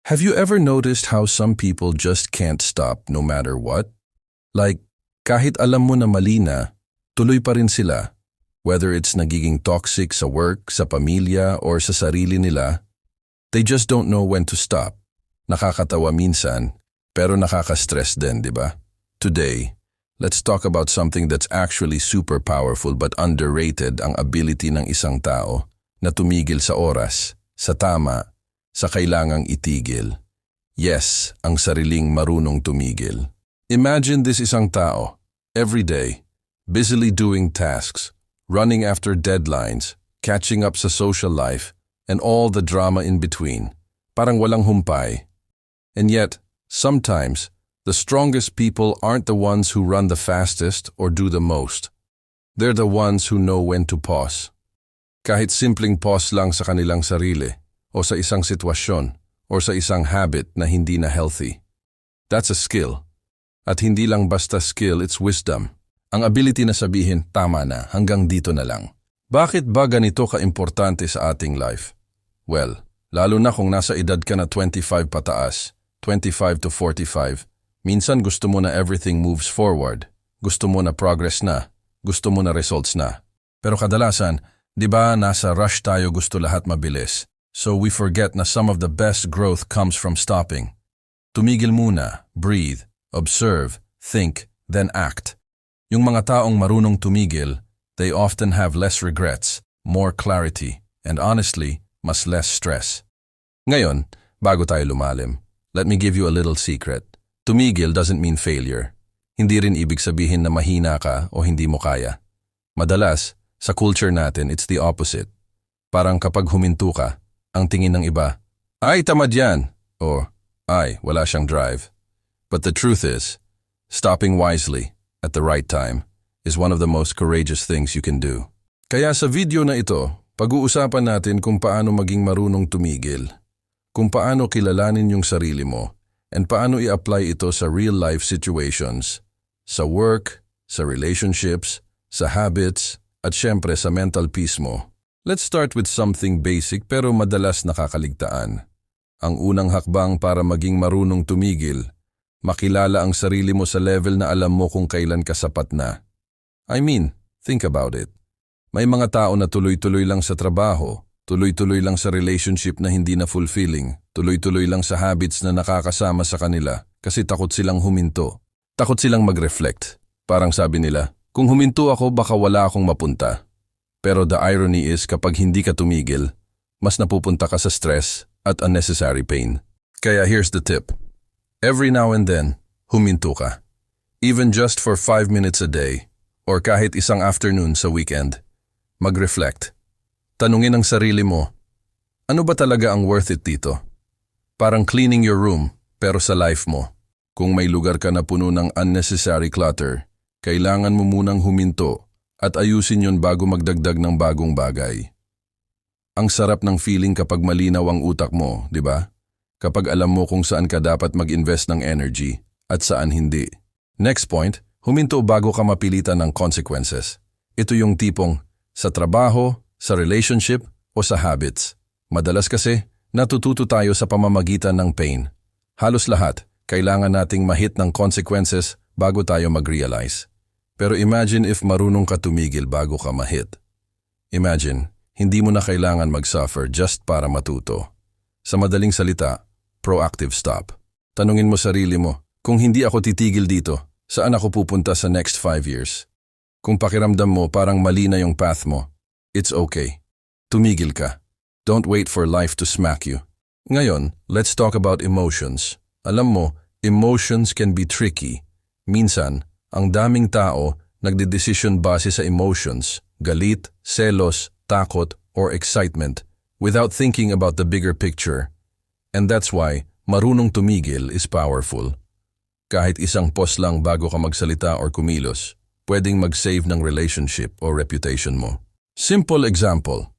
Have you ever noticed how some people just can't stop no matter what? Like, kahit alam mo na mali na, tuloy pa rin sila. Whether it's nagiging toxic sa work, sa pamilya, or sa sarili nila, they just don't know when to stop. Nakakatawa minsan, pero nakaka-stress din, di ba? Today, let's talk about something that's actually super powerful but underrated, ang ability ng isang tao na tumigil sa oras, sa tama, sa kailangang itigil. Yes, ang sariling marunong tumigil. Imagine this isang tao, every day, busily doing tasks, running after deadlines, catching up sa social life, and all the drama in between. Parang walang humpay. And yet, sometimes, the strongest people aren't the ones who run the fastest or do the most. They're the ones who know when to pause. Kahit simpleng pause lang sa kanilang sarili, o sa isang sitwasyon, o sa isang habit na hindi na healthy. That's a skill. At hindi lang basta skill, it's wisdom. Ang ability na sabihin, tama na, hanggang dito na lang. Bakit ba ganito ka-importante sa ating life? Well, lalo na kung nasa edad ka na 25 pataas, 25 to 45, minsan gusto mo na everything moves forward. Gusto mo na progress na. Gusto mo na results na. Pero kadalasan, di ba nasa rush tayo, gusto lahat mabilis. So we forget na some of the best growth comes from stopping. Tumigil muna, breathe, observe, think, then act. Yung mga taong marunong tumigil, they often have less regrets, more clarity, and honestly, mas less stress. Ngayon, bago tayo lumalim, let me give you a little secret. Tumigil doesn't mean failure. Hindi rin ibig sabihin na mahina ka o hindi mo kaya. Madalas, sa culture natin, it's the opposite. Parang kapag huminto ka, ang tingin ng iba, ay tamad yan, or ay wala siyang drive. But the truth is, stopping wisely, at the right time, is one of the most courageous things you can do. Kaya sa video na ito, pag-uusapan natin kung paano maging marunong tumigil, kung paano kilalanin yung sarili mo, and paano i-apply ito sa real-life situations, sa work, sa relationships, sa habits, at syempre sa mental peace mo. Let's start with something basic pero madalas nakakaligtaan. Ang unang hakbang para maging marunong tumigil, makilala ang sarili mo sa level na alam mo kung kailan ka sapat na. I mean, think about it. May mga tao na tuloy-tuloy lang sa trabaho, tuloy-tuloy lang sa relationship na hindi na fulfilling, tuloy-tuloy lang sa habits na nakakasama sa kanila kasi takot silang huminto. Takot silang mag-reflect. Parang sabi nila, kung huminto ako baka wala akong mapunta. Pero the irony is kapag hindi ka tumigil, mas napupunta ka sa stress at unnecessary pain. Kaya here's the tip. Every now and then, huminto ka. Even just for 5 minutes a day, or kahit isang afternoon sa weekend, mag-reflect. Tanungin ang sarili mo, ano ba talaga ang worth it dito? Parang cleaning your room, pero sa life mo. Kung may lugar ka na puno ng unnecessary clutter, kailangan mo munang huminto at ayusin yon bago magdagdag ng bagong bagay. Ang sarap ng feeling kapag malinaw ang utak mo, di ba? Kapag alam mo kung saan ka dapat mag-invest ng energy at saan hindi. Next point, huminto bago ka mapilitan ng consequences. Ito yung tipong sa trabaho, sa relationship, o sa habits. Madalas kasi, natututo tayo sa pamamagitan ng pain. Halos lahat, kailangan nating mahit ng consequences bago tayo mag-realize. Pero imagine if marunong ka tumigil bago ka mahit. Imagine, hindi mo na kailangan mag-suffer just para matuto. Sa madaling salita, proactive stop. Tanungin mo sarili mo, kung hindi ako titigil dito, saan ako pupunta sa next 5 years? Kung pakiramdam mo parang mali na yung path mo, it's okay. Tumigil ka. Don't wait for life to smack you. Ngayon, let's talk about emotions. Alam mo, emotions can be tricky. Minsan, ang daming tao nagdedesisyon base sa emotions, galit, selos, takot, or excitement, without thinking about the bigger picture. And that's why, marunong tumigil is powerful. Kahit isang pause lang bago ka magsalita or kumilos, pwedeng mag-save ng relationship o reputation mo. Simple example,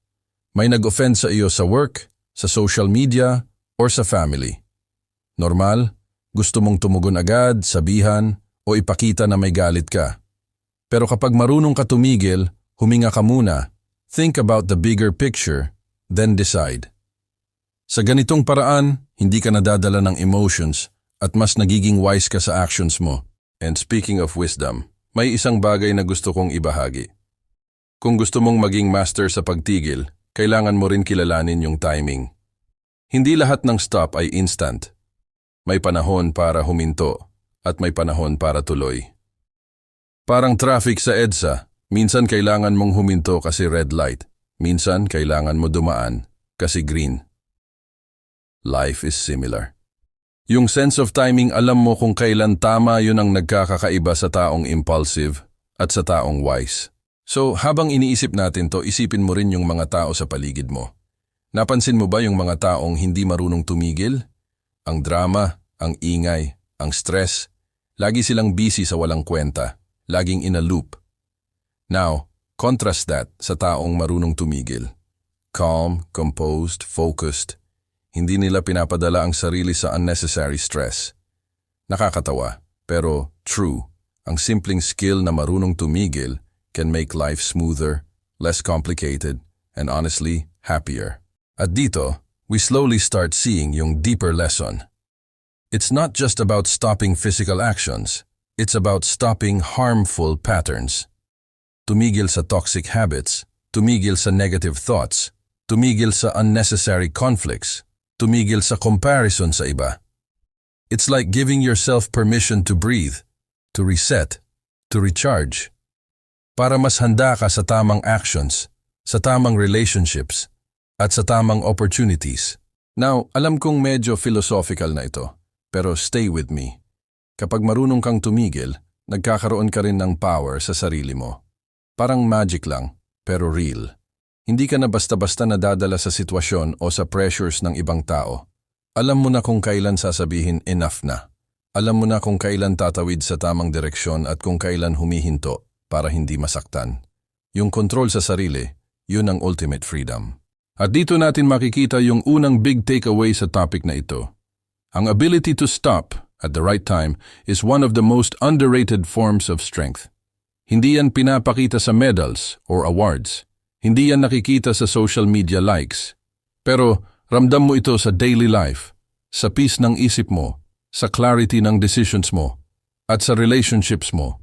may nag-offend sa iyo sa work, sa social media, or sa family. Normal, gusto mong tumugon agad, sabihan, o ipakita na may galit ka. Pero kapag marunong ka tumigil, huminga ka muna, think about the bigger picture, then decide. Sa ganitong paraan, hindi ka nadadala ng emotions at mas nagiging wise ka sa actions mo. And speaking of wisdom, may isang bagay na gusto kong ibahagi. Kung gusto mong maging master sa pagtigil, kailangan mo rin kilalanin yung timing. Hindi lahat ng stop ay instant. May panahon para huminto at may panahon para tuloy. Parang traffic sa EDSA, minsan kailangan mong huminto kasi red light, minsan kailangan mo dumaan kasi green. Life is similar. Yung sense of timing, alam mo kung kailan tama, yun ang nagkakaiba sa taong impulsive at sa taong wise. So habang iniisip natin to, isipin mo rin yung mga tao sa paligid mo. Napansin mo ba yung mga taong hindi marunong tumigil? Ang drama, ang ingay, ang stress, lagi silang busy sa walang kwenta, laging in a loop. Now, contrast that sa taong marunong tumigil. Calm, composed, focused. Hindi nila pinapadala ang sarili sa unnecessary stress. Nakakatawa, pero true, ang simpleng skill na marunong tumigil can make life smoother, less complicated, and honestly, happier. At dito, we slowly start seeing yung deeper lesson. It's not just about stopping physical actions, it's about stopping harmful patterns. Tumigil sa toxic habits, tumigil sa negative thoughts, tumigil sa unnecessary conflicts, tumigil sa comparison sa iba. It's like giving yourself permission to breathe, to reset, to recharge. Para mas handa ka sa tamang actions, sa tamang relationships, at sa tamang opportunities. Now, alam kong medyo philosophical na ito, pero stay with me. Kapag marunong kang tumigil, nagkakaroon ka rin ng power sa sarili mo. Parang magic lang, pero real. Hindi ka na basta-basta nadadala sa sitwasyon o sa pressures ng ibang tao. Alam mo na kung kailan sasabihin enough na. Alam mo na kung kailan tatawid sa tamang direksyon at kung kailan humihinto para hindi masaktan. Yung control sa sarili, yun ang ultimate freedom. At dito natin makikita yung unang big takeaway sa topic na ito. Ang ability to stop at the right time is one of the most underrated forms of strength. Hindi yan pinapakita sa medals or awards. Hindi yan nakikita sa social media likes. Pero ramdam mo ito sa daily life, sa peace ng isip mo, sa clarity ng decisions mo, at sa relationships mo.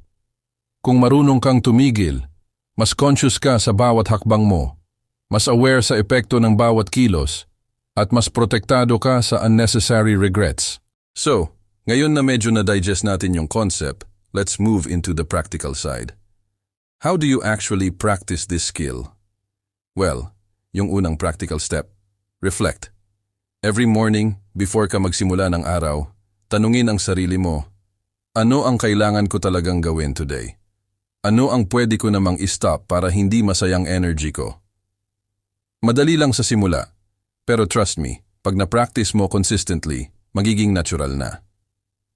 Kung marunong kang tumigil, mas conscious ka sa bawat hakbang mo, mas aware sa epekto ng bawat kilos, at mas protektado ka sa unnecessary regrets. So, ngayon na medyo na-digest natin yung concept, let's move into the practical side. How do you actually practice this skill? Well, yung unang practical step, reflect. Every morning, before ka magsimula ng araw, tanungin ang sarili mo, ano ang kailangan ko talagang gawin today? Ano ang pwede ko namang i-stop para hindi masayang energy ko? Madali lang sa simula, pero trust me, pag na-practice mo consistently, magiging natural na.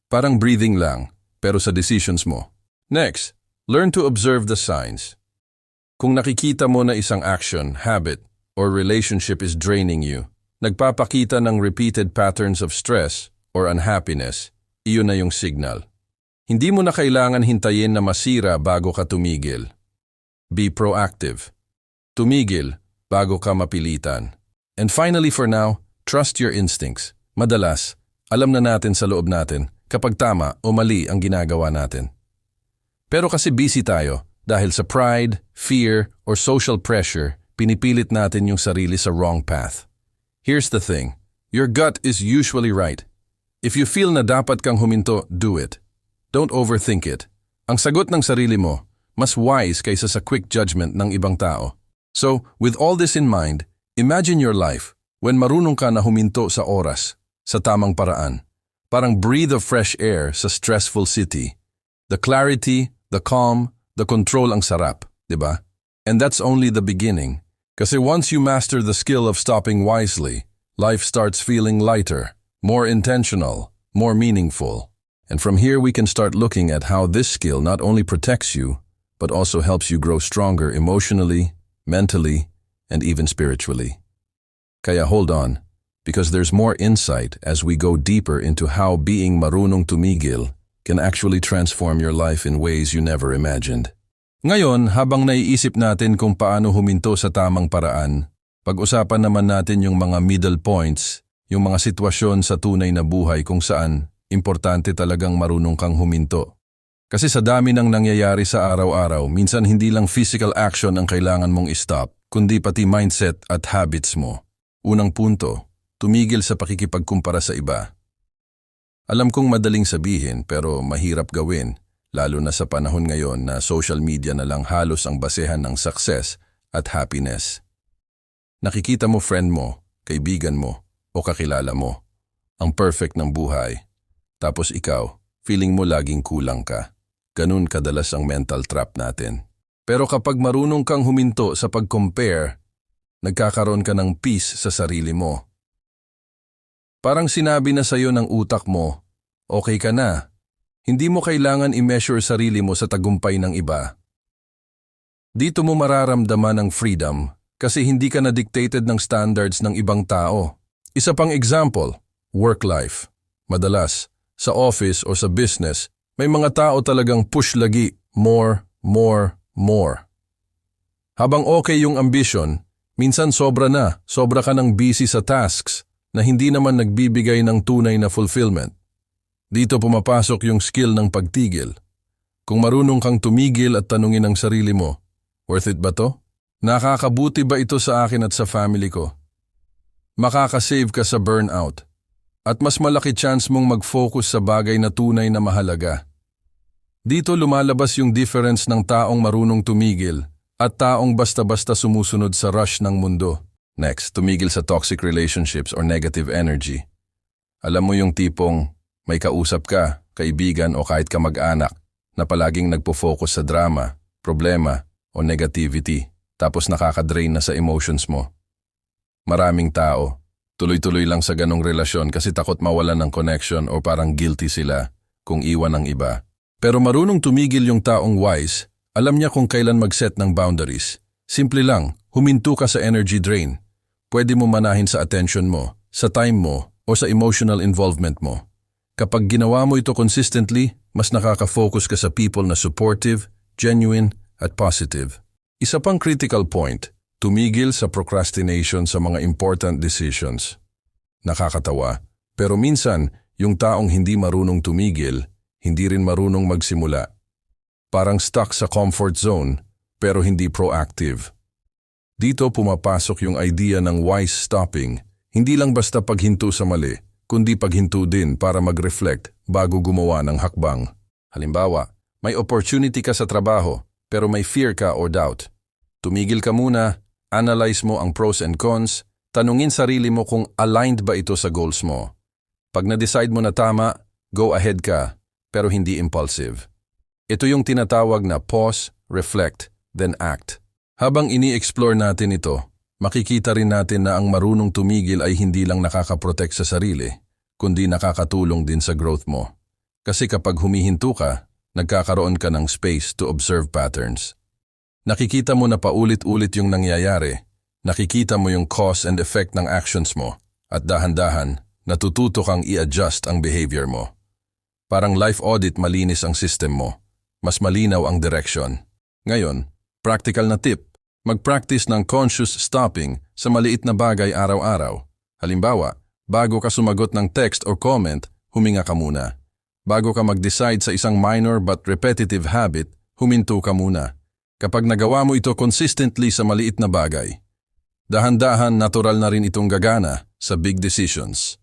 Parang breathing lang, pero sa decisions mo. Next, learn to observe the signs. Kung nakikita mo na isang action, habit, or relationship is draining you, nagpapakita ng repeated patterns of stress or unhappiness, iyon na yung signal. Hindi mo na kailangan hintayin na masira bago ka tumigil. Be proactive. Tumigil bago ka mapilitan. And finally for now, trust your instincts. Madalas, alam na natin sa loob natin kapag tama o mali ang ginagawa natin. Pero kasi busy tayo, dahil sa pride, fear, or social pressure, pinipilit natin yung sarili sa wrong path. Here's the thing, your gut is usually right. If you feel na dapat kang huminto, do it. Don't overthink it. Ang sagot ng sarili mo, mas wise kaysa sa quick judgment ng ibang tao. So, with all this in mind, imagine your life when marunong ka na huminto sa oras, sa tamang paraan. Parang breathe of fresh air sa stressful city. The clarity, the calm, the control ang sarap, di ba? And that's only the beginning. Kasi once you master the skill of stopping wisely, life starts feeling lighter, more intentional, more meaningful. And from here we can start looking at how this skill not only protects you, but also helps you grow stronger emotionally, mentally, and even spiritually. Kaya hold on, because there's more insight as we go deeper into how being marunong tumigil can actually transform your life in ways you never imagined. Ngayon, habang naiisip natin kung paano huminto sa tamang paraan, pag-usapan naman natin yung mga middle points, yung mga sitwasyon sa tunay na buhay kung saan importante talagang marunong kang huminto. Kasi sa dami ng nangyayari sa araw-araw, minsan hindi lang physical action ang kailangan mong i-stop, kundi pati mindset at habits mo. Unang punto, tumigil sa pakikipagkumpara sa iba. Alam kong madaling sabihin pero mahirap gawin, lalo na sa panahon ngayon na social media na lang halos ang basehan ng success at happiness. Nakikita mo friend mo, kaibigan mo, o kakilala mo, ang perfect ng buhay. Tapos ikaw, feeling mo laging kulang ka. Ganun kadalas ang mental trap natin. Pero kapag marunong kang huminto sa pag-compare, nagkakaroon ka ng peace sa sarili mo. Parang sinabi na sa'yo ng utak mo, okay ka na. Hindi mo kailangan i-measure sarili mo sa tagumpay ng iba. Dito mo mararamdaman ang freedom kasi hindi ka na dictated ng standards ng ibang tao. Isa pang example, work life. Madalas, sa office o sa business, may mga tao talagang push lagi, more. Habang okay yung ambition, minsan sobra ka ng busy sa tasks na hindi naman nagbibigay ng tunay na fulfillment. Dito pumapasok yung skill ng pagtigil. Kung marunong kang tumigil at tanungin ang sarili mo, worth it ba to? Nakakabuti ba ito sa akin at sa family ko? Makakasave ka sa burnout. At mas malaki chance mong mag-focus sa bagay na tunay na mahalaga. Dito lumalabas yung difference ng taong marunong tumigil at taong basta-basta sumusunod sa rush ng mundo. Next, tumigil sa toxic relationships or negative energy. Alam mo yung tipong may kausap ka, kaibigan o kahit kamag-anak na palaging nagpo-focus sa drama, problema o negativity tapos nakakadrain na sa emotions mo. Maraming tao, tuloy-tuloy lang sa ganong relasyon kasi takot mawalan ng connection o parang guilty sila kung iwan ng iba. Pero marunong tumigil yung taong wise, alam niya kung kailan mag-set ng boundaries. Simple lang, huminto ka sa energy drain. Pwede mo manahin sa attention mo, sa time mo, o sa emotional involvement mo. Kapag ginawa mo ito consistently, mas nakaka-focus ka sa people na supportive, genuine, at positive. Isa pang critical point, tumigil sa procrastination sa mga important decisions. Nakakatawa, pero minsan, yung taong hindi marunong tumigil, hindi rin marunong magsimula. Parang stuck sa comfort zone, pero hindi proactive. Dito pumapasok yung idea ng wise stopping, hindi lang basta paghinto sa mali, kundi paghinto din para mag-reflect bago gumawa ng hakbang. Halimbawa, may opportunity ka sa trabaho, pero may fear ka or doubt. Tumigil ka muna, analyze mo ang pros and cons, tanungin sarili mo kung aligned ba ito sa goals mo. Pag na-decide mo na tama, go ahead ka, pero hindi impulsive. Ito yung tinatawag na pause, reflect, then act. Habang ini-explore natin ito, makikita rin natin na ang marunong tumigil ay hindi lang nakakaprotect sa sarili, kundi nakakatulong din sa growth mo. Kasi kapag humihinto ka, nagkakaroon ka ng space to observe patterns. Nakikita mo na paulit-ulit yung nangyayari, nakikita mo yung cause and effect ng actions mo, at dahan-dahan, natututo kang i-adjust ang behavior mo. Parang life audit, malinis ang system mo. Mas malinaw ang direction. Ngayon, practical na tip. Mag-practice ng conscious stopping sa maliit na bagay araw-araw. Halimbawa, bago ka sumagot ng text or comment, huminga ka muna. Bago ka mag-decide sa isang minor but repetitive habit, huminto ka muna. Kapag nagawa mo ito consistently sa maliit na bagay, dahan-dahan natural na rin itong gagana sa big decisions.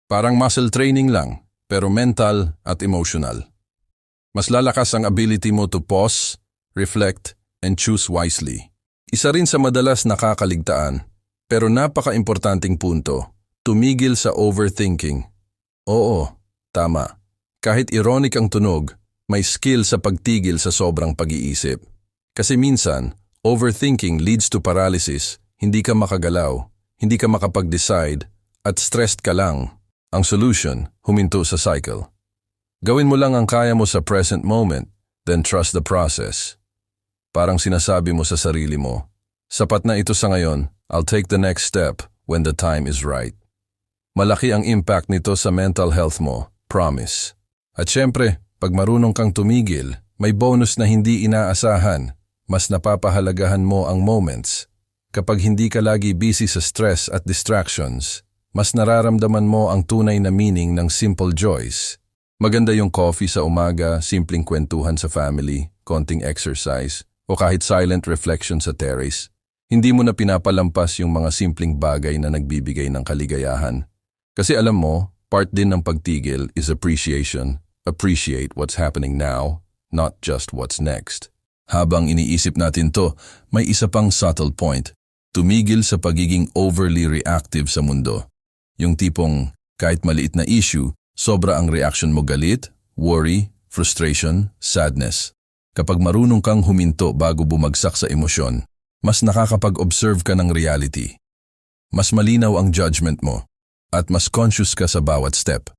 Parang muscle training lang, pero mental at emotional. Mas lalakas ang ability mo to pause, reflect, and choose wisely. Isa rin sa madalas nakakaligtaan, pero napaka-importanting punto, tumigil sa overthinking. Oo, tama. Kahit ironic ang tunog, may skill sa pagtigil sa sobrang pag-iisip. Kasi minsan, overthinking leads to paralysis, hindi ka makagalaw, hindi ka makapag-decide, at stressed ka lang. Ang solution, huminto sa cycle. Gawin mo lang ang kaya mo sa present moment, then trust the process. Parang sinasabi mo sa sarili mo, sapat na ito sa ngayon, I'll take the next step when the time is right. Malaki ang impact nito sa mental health mo, promise. At syempre, pag marunong kang tumigil, may bonus na hindi inaasahan, mas napapahalagahan mo ang moments. Kapag hindi ka lagi busy sa stress at distractions, Mas nararamdaman mo ang tunay na meaning ng simple joys. Maganda yung coffee sa umaga, simpleng kwentuhan sa family, konting exercise, o kahit silent reflection sa terrace. Hindi mo na pinapalampas yung mga simpleng bagay na nagbibigay ng kaligayahan. Kasi alam mo, part din ng pagtigil is appreciation. Appreciate what's happening now, not just what's next. Habang iniisip natin to, may isa pang subtle point. Tumigil sa pagiging overly reactive sa mundo. Yung tipong kahit maliit na issue, sobra ang reaction mo galit, worry, frustration, sadness. Kapag marunong kang huminto bago bumagsak sa emosyon, mas nakakapag-observe ka ng reality. Mas malinaw ang judgment mo, at mas conscious ka sa bawat step.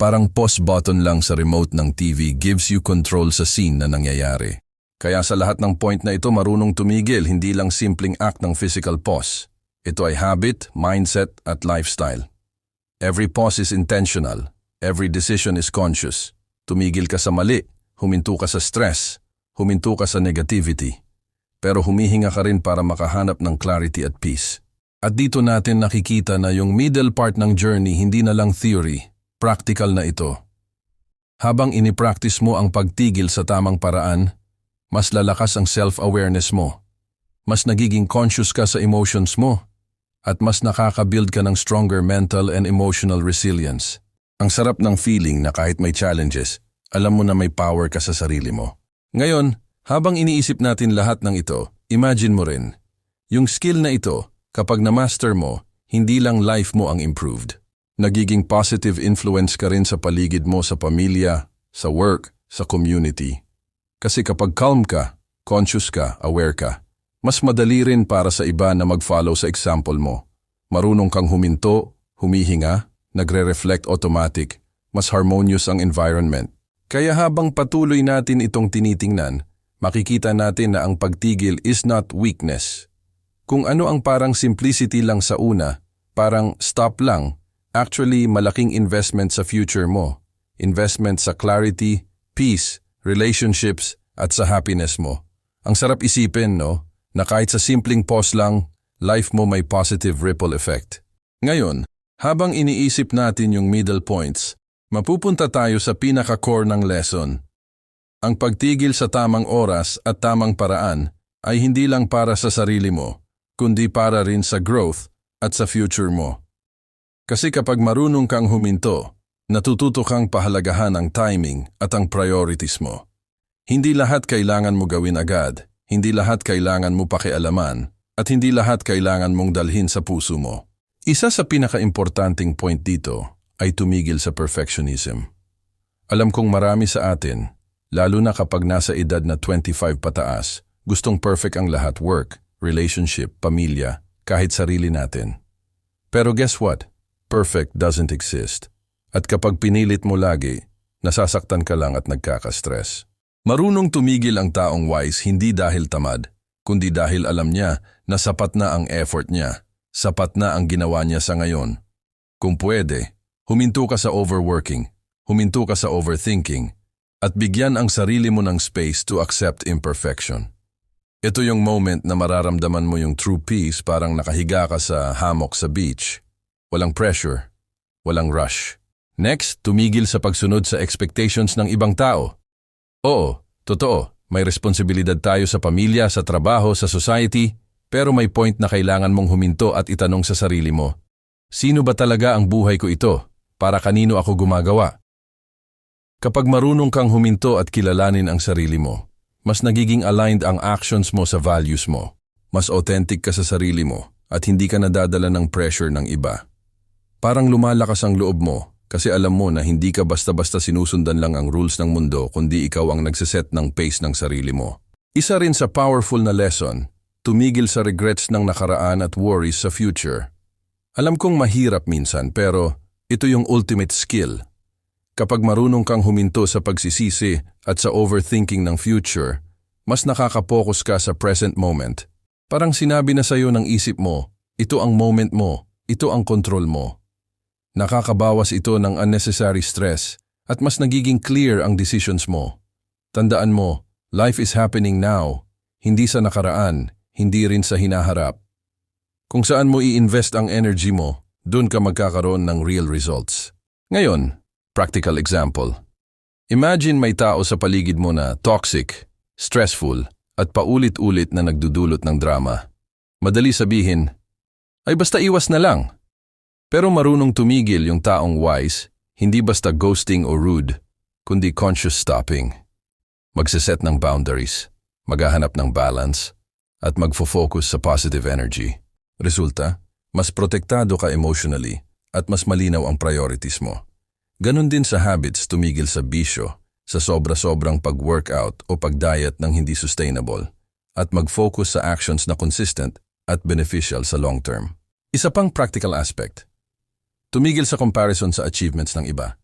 Parang pause button lang sa remote ng TV gives you control sa scene na nangyayari. Kaya sa lahat ng point na ito marunong tumigil, hindi lang simpleng act ng physical pause. Ito ay habit, mindset at lifestyle. Every pause is intentional. Every decision is conscious. Tumigil ka sa mali, huminto ka sa stress, huminto ka sa negativity. Pero humihinga ka rin para makahanap ng clarity at peace. At dito natin nakikita na yung middle part ng journey hindi na lang theory, practical na ito. Habang inipractice mo ang pagtigil sa tamang paraan, mas lalakas ang self-awareness mo. Mas nagiging conscious ka sa emotions mo. At mas nakaka-build ka ng stronger mental and emotional resilience. Ang sarap ng feeling na kahit may challenges, alam mo na may power ka sa sarili mo. Ngayon, habang iniisip natin lahat ng ito, imagine mo rin, yung skill na ito, kapag na-master mo, hindi lang life mo ang improved. Nagiging positive influence ka rin sa paligid mo, sa pamilya, sa work, sa community. Kasi kapag calm ka, conscious ka, aware ka, mas madali rin para sa iba na mag-follow sa example mo. Marunong kang huminto, humihinga, nagre-reflect automatic, mas harmonious ang environment. Kaya habang patuloy natin itong tinitingnan, makikita natin na ang pagtigil is not weakness. Kung ano ang parang simplicity lang sa una, parang stop lang, actually malaking investment sa future mo. Investment sa clarity, peace, relationships, at sa happiness mo. Ang sarap isipin, no? Na kahit sa simpleng pause lang, life mo may positive ripple effect. Ngayon, habang iniisip natin yung middle points, mapupunta tayo sa pinaka-core ng lesson. Ang pagtigil sa tamang oras at tamang paraan ay hindi lang para sa sarili mo, kundi para rin sa growth at sa future mo. Kasi kapag marunong kang huminto, natututo kang pahalagahan ang timing at ang priorities mo. Hindi lahat kailangan mo gawin agad. Hindi lahat kailangan mo pakialaman at hindi lahat kailangan mong dalhin sa puso mo. Isa sa pinaka-importanting point dito ay tumigil sa perfectionism. Alam kong marami sa atin, lalo na kapag nasa edad na 25 pataas, gustong perfect ang lahat, work, relationship, pamilya, kahit sarili natin. Pero guess what? Perfect doesn't exist. At kapag pinilit mo lagi, nasasaktan ka lang at nagkaka-stress. Marunong tumigil ang taong wise hindi dahil tamad, kundi dahil alam niya na sapat na ang effort niya, sapat na ang ginawa niya sa ngayon. Kung pwede, huminto ka sa overworking, huminto ka sa overthinking, at bigyan ang sarili mo ng space to accept imperfection. Ito yung moment na mararamdaman mo yung true peace, parang nakahiga ka sa hammock sa beach. Walang pressure, walang rush. Next, tumigil sa pagsunod sa expectations ng ibang tao. Oo, totoo, may responsibilidad tayo sa pamilya, sa trabaho, sa society, pero may point na kailangan mong huminto at itanong sa sarili mo, sino ba talaga ang buhay ko ito? Para kanino ako gumagawa? Kapag marunong kang huminto at kilalanin ang sarili mo, mas nagiging aligned ang actions mo sa values mo. Mas authentic ka sa sarili mo at hindi ka nadadala ng pressure ng iba. Parang lumalakas ang loob mo. Kasi alam mo na hindi ka basta-basta sinusundan lang ang rules ng mundo kundi ikaw ang nagsiset ng pace ng sarili mo. Isa rin sa powerful na lesson, tumigil sa regrets ng nakaraan at worries sa future. Alam kong mahirap minsan pero ito yung ultimate skill. Kapag marunong kang huminto sa pagsisisi at sa overthinking ng future, mas nakakapokus ka sa present moment. Parang sinabi na sa'yo ng isip mo, ito ang moment mo, ito ang control mo. Nakakabawas ito ng unnecessary stress at mas nagiging clear ang decisions mo. Tandaan mo, life is happening now, hindi sa nakaraan, hindi rin sa hinaharap. Kung saan mo i-invest ang energy mo, Doon ka magkakaroon ng real results. Ngayon, practical example. Imagine may tao sa paligid mo na toxic, stressful, at paulit-ulit na nagdudulot ng drama. Madali sabihin, ay basta iwas na lang. Pero marunong tumigil yung taong wise, hindi basta ghosting o rude, kundi conscious stopping. Magsiset ng boundaries, maghahanap ng balance, at magfo-focus sa positive energy. Resulta, mas protektado ka emotionally at mas malinaw ang priorities mo. Ganon din sa habits, tumigil sa bisyo, sa sobra-sobrang pag-workout o pag-diet ng hindi sustainable, at mag-focus sa actions na consistent at beneficial sa long term. Isa pang practical aspect, tumigil sa comparison sa achievements ng iba.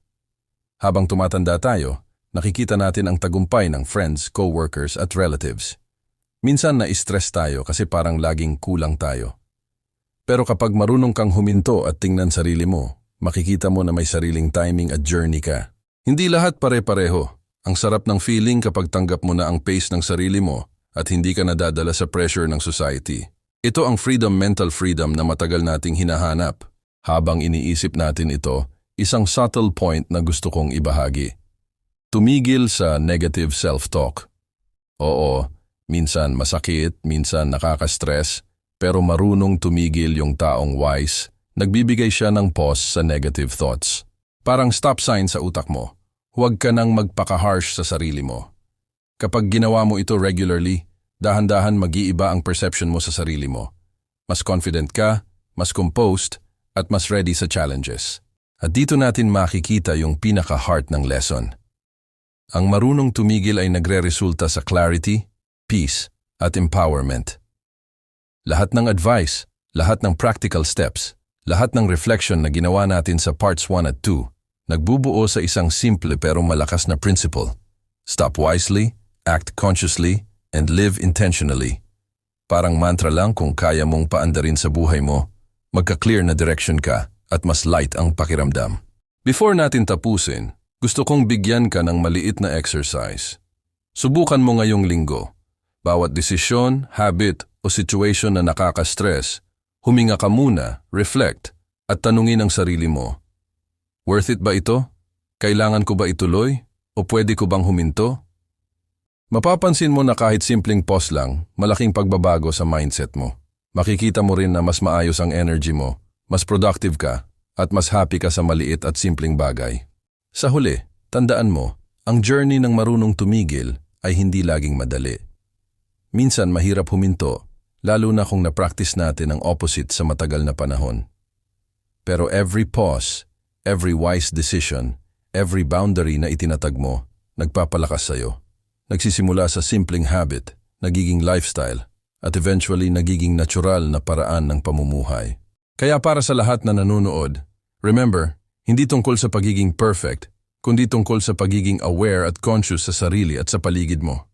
Habang tumatanda tayo, nakikita natin ang tagumpay ng friends, co-workers at relatives. Minsan na-stress tayo kasi parang laging kulang tayo. Pero kapag marunong kang huminto at tingnan sarili mo, makikita mo na may sariling timing at journey ka. Hindi lahat pare-pareho. Ang sarap ng feeling kapag tanggap mo na ang pace ng sarili mo at hindi ka nadadala sa pressure ng society. Ito ang mental freedom na matagal nating hinahanap. Habang iniisip natin ito, isang subtle point na gusto kong ibahagi. Tumigil sa negative self-talk. Oo, minsan masakit, minsan nakaka-stress, pero marunong tumigil yung taong wise. Nagbibigay siya ng pause sa negative thoughts. Parang stop sign sa utak mo. Huwag ka nang magpaka-harsh sa sarili mo. Kapag ginawa mo ito regularly, dahan-dahan mag-iiba ang perception mo sa sarili mo. Mas confident ka, mas composed, at mas ready sa challenges. At dito natin makikita yung pinaka-heart ng lesson. Ang marunong tumigil ay nagre-resulta sa clarity, peace, at empowerment. Lahat ng advice, lahat ng practical steps, lahat ng reflection na ginawa natin sa parts 1 at 2, nagbubuo sa isang simple pero malakas na principle. Stop wisely, act consciously, and live intentionally. Parang mantra lang kung kaya mong paandarin sa buhay mo, magka-clear na direction ka at mas light ang pakiramdam. Before natin tapusin, gusto kong bigyan ka ng maliit na exercise. Subukan mo ngayong linggo. Bawat desisyon, habit o situation na nakaka-stress, huminga ka muna, reflect, at tanungin ang sarili mo. Worth it ba ito? Kailangan ko ba ituloy? O pwede ko bang huminto? Mapapansin mo na kahit simpleng pause lang, malaking pagbabago sa mindset mo. Makikita mo rin na mas maayos ang energy mo, mas productive ka, at mas happy ka sa maliit at simpleng bagay. Sa huli, tandaan mo, ang journey ng marunong tumigil ay hindi laging madali. Minsan mahirap huminto, lalo na kung na-practice natin ang opposite sa matagal na panahon. Pero every pause, every wise decision, every boundary na itinatag mo, nagpapalakas sa'yo. Nagsisimula sa simpleng habit, nagiging lifestyle, at eventually nagiging natural na paraan ng pamumuhay. Kaya para sa lahat na nanonood, remember, hindi tungkol sa pagiging perfect, kundi tungkol sa pagiging aware at conscious sa sarili at sa paligid mo.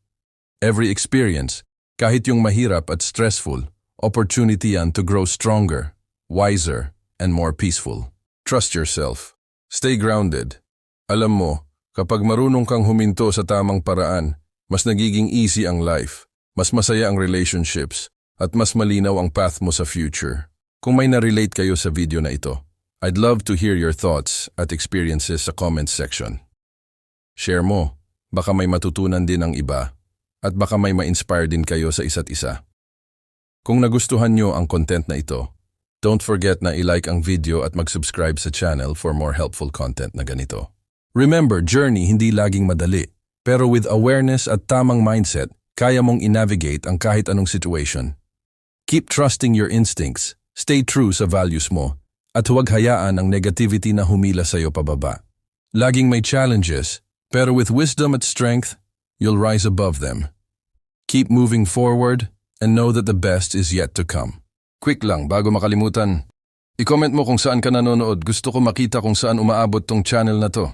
Every experience, kahit yung mahirap at stressful, opportunity yan to grow stronger, wiser, and more peaceful. Trust yourself. Stay grounded. Alam mo, kapag marunong kang huminto sa tamang paraan, mas nagiging easy ang life, mas masaya ang relationships, at mas malinaw ang path mo sa future. Kung may na-relate kayo sa video na ito, I'd love to hear your thoughts at experiences sa comments section. Share mo, baka may matutunan din ang iba, at baka may ma-inspire din kayo sa isa't isa. Kung nagustuhan nyo ang content na ito, don't forget na i-like ang video at mag-subscribe sa channel for more helpful content na ganito. Remember, journey hindi laging madali, pero with awareness at tamang mindset, kaya mong i-navigate ang kahit anong situation. Keep trusting your instincts, stay true sa values mo, at huwag hayaan ang negativity na humila sa'yo pababa. Laging may challenges, pero with wisdom at strength, you'll rise above them. Keep moving forward and know that the best is yet to come. Quick lang, bago makalimutan, i-comment mo kung saan ka nanonood. Gusto ko makita kung saan umaabot tong channel na to.